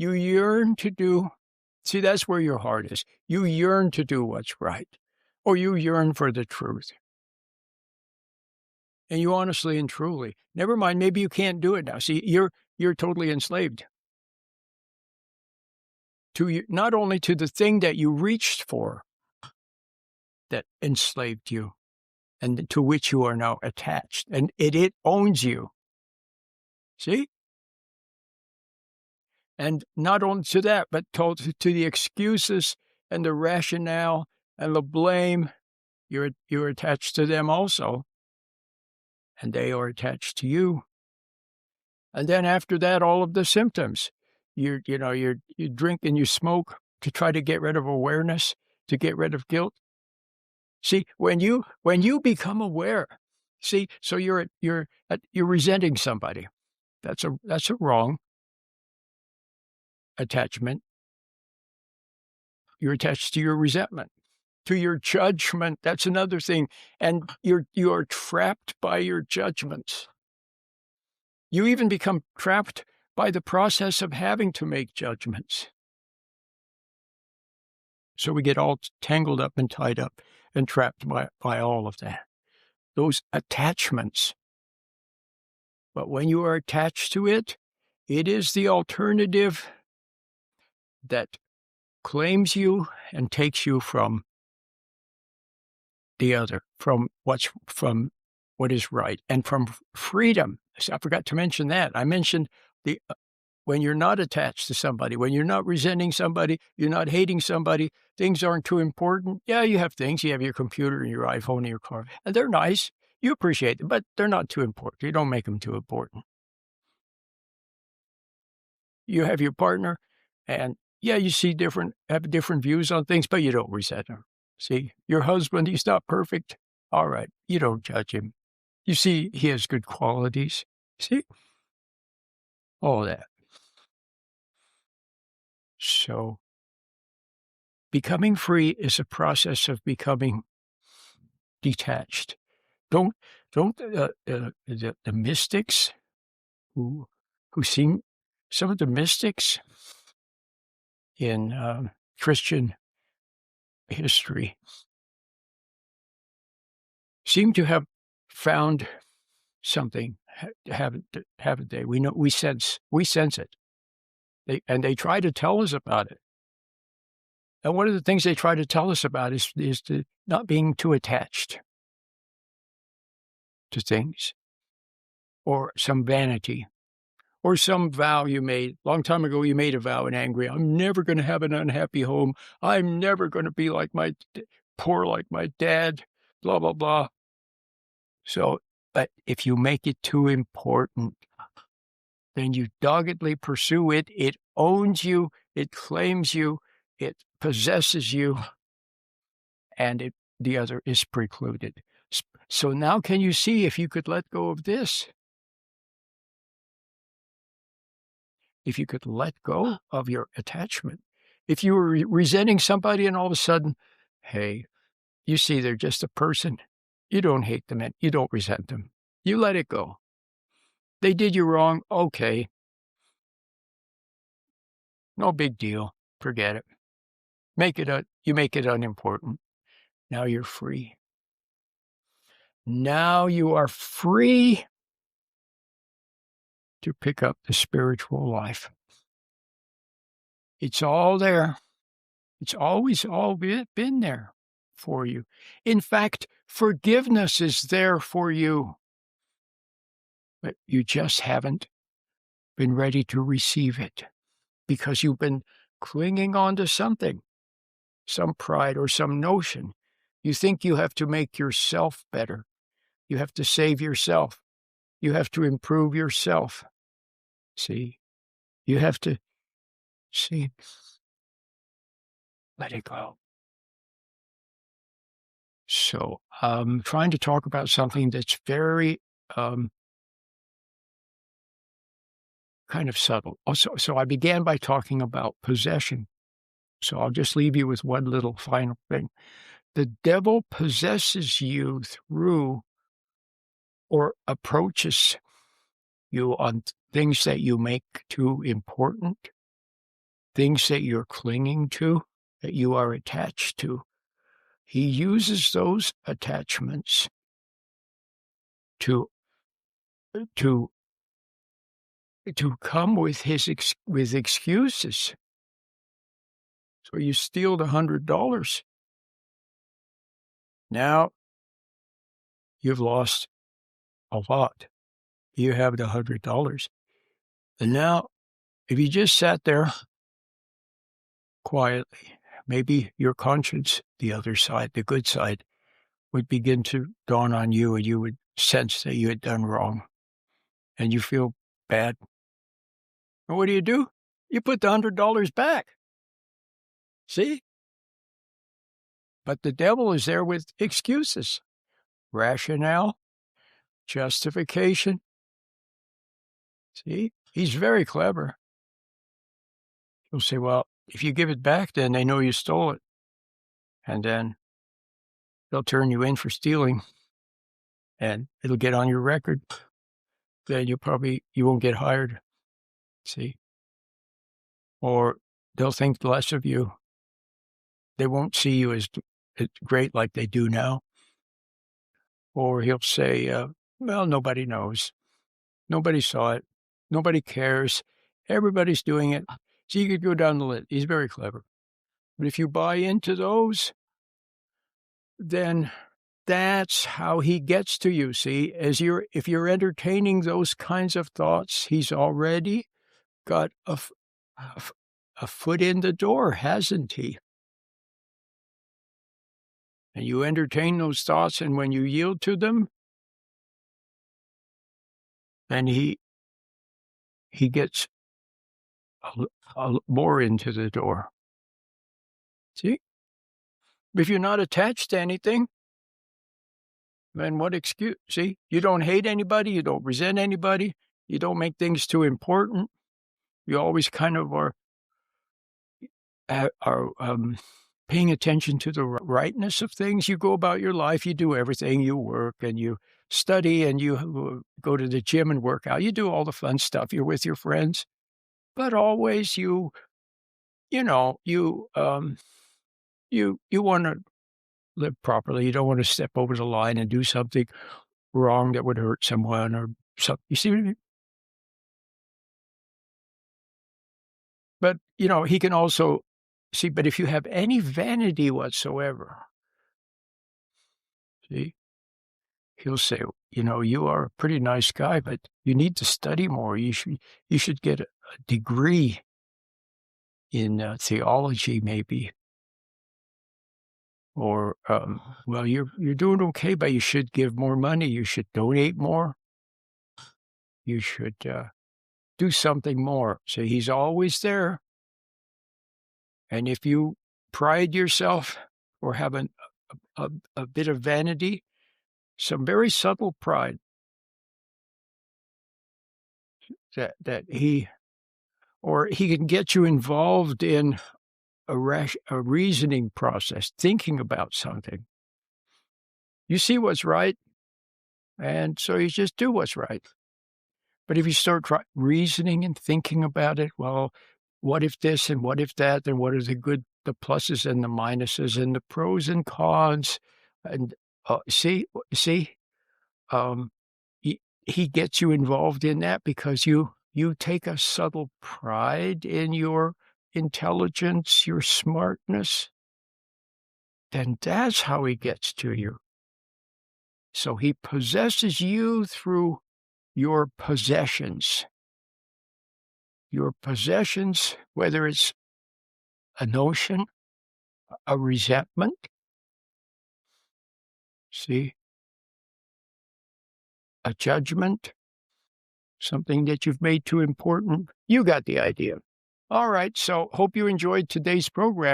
You yearn to do, see, that's where your heart is. You yearn to do what's right, or you yearn for the truth. And you honestly and truly, never mind, maybe you can't do it now. See, you're totally enslaved to you, not only to the thing that you reached for that enslaved you and to which you are now attached, and it owns you. See? And not only to that, but to the excuses and the rationale and the blame, you're attached to them also, and they are attached to you. And then after that, all of the symptoms. You drink and you smoke to try to get rid of awareness, to get rid of guilt. See, when you become aware, see, so you're resenting somebody. That's a wrong attachment. You're attached to your resentment, to your judgment. That's another thing. And you are trapped by your judgments. You even become trapped by the process of having to make judgments. So we get all tangled up and tied up and trapped by all of that, those attachments. But when you are attached to it, it is the alternative that claims you and takes you from the other, from what is right, and from freedom. I forgot to mention that. I mentioned when you're not attached to somebody, when you're not resenting somebody, you're not hating somebody, things aren't too important. Yeah, you have things. You have your computer and your iPhone and your car, and they're nice. You appreciate them, but they're not too important. You don't make them too important. You have your partner, and yeah, you have different views on things, but you don't resent them. See, your husband, he's not perfect. All right, you don't judge him. You see, he has good qualities. See? All that. So, becoming free is a process of becoming detached. Don't the mystics who seem, some of the mystics in Christian history seem to have found something, haven't they? We know, we sense it. They try to tell us about it. And one of the things they try to tell us about is to not being too attached to things, or some vanity, or some vow you made. Long time ago, you made a vow in angry. I'm never going to have an unhappy home. I'm never going to be like poor like my dad, blah, blah, blah. So, but if you make it too important, then you doggedly pursue it. It owns you. It claims you. It possesses you. And the other is precluded. So now can you see if you could let go of this? If you could let go of your attachment. If you were resenting somebody and all of a sudden, hey, you see they're just a person. You don't hate them and you don't resent them. You let it go. They did you wrong. Okay. No big deal. Forget it. You make it unimportant. Now you're free. Now you are free to pick up the spiritual life. It's all there. It's always all been there for you. In fact, forgiveness is there for you. But you just haven't been ready to receive it because you've been clinging on to something, some pride or some notion. You think you have to make yourself better. You have to save yourself. You have to improve yourself. See? You have to see. Let it go. So I'm trying to talk about something that's very kind of subtle. Also, so I began by talking about possession. So I'll just leave you with one little final thing. The devil possesses you through or approaches you on things that you make too important, things that you're clinging to, that you are attached to. He uses those attachments to to come with with excuses. So you steal the $100. Now you've lost a lot. You have the $100. And now, if you just sat there quietly, maybe your conscience, the other side, the good side, would begin to dawn on you, and you would sense that you had done wrong. And you feel bad. And what do? You put the $100 back. See? But the devil is there with excuses, rationale, justification. See? He's very clever. He'll say, well, if you give it back, then they know you stole it. And then they'll turn you in for stealing. And it'll get on your record. Then you won't get hired. See? Or they'll think less of you. They won't see you as great like they do now. Or he'll say, well, nobody knows. Nobody saw it. Nobody cares. Everybody's doing it. So you could go down the list. He's very clever. But if you buy into those, then that's how he gets to you, see? If you're entertaining those kinds of thoughts, he's already got a foot in the door, hasn't he? And you entertain those thoughts, and when you yield to them, then he gets more into the door. See? If you're not attached to anything, then what excuse? See? You don't hate anybody. You don't resent anybody. You don't make things too important. You always kind of are paying attention to the rightness of things. You go about your life. You do everything. You work and you study and you go to the gym and work out. You do all the fun stuff. You're with your friends. But always you want to live properly. You don't want to step over the line and do something wrong that would hurt someone or something. You see what I mean? But, he can also see, but if you have any vanity whatsoever, see, he'll say, you are a pretty nice guy, but you need to study more. You should get a degree in theology, maybe. Or, well, you're doing okay, but you should give more money. You should donate more. You should do something more. So he's always there. And if you pride yourself or have a bit of vanity, some very subtle pride, that he can get you involved in a reasoning process, thinking about something. You see what's right, and so you just do what's right. But if you start reasoning and thinking about it, well, what if this and what if that, and what are the pluses and the minuses and the pros and cons, and he gets you involved in that because you take a subtle pride in your intelligence, your smartness. Then that's how he gets to you. So he possesses you through your possessions. Your possessions, whether it's a notion, a resentment, see, a judgment, something that you've made too important. You got the idea. All right, so hope you enjoyed today's program.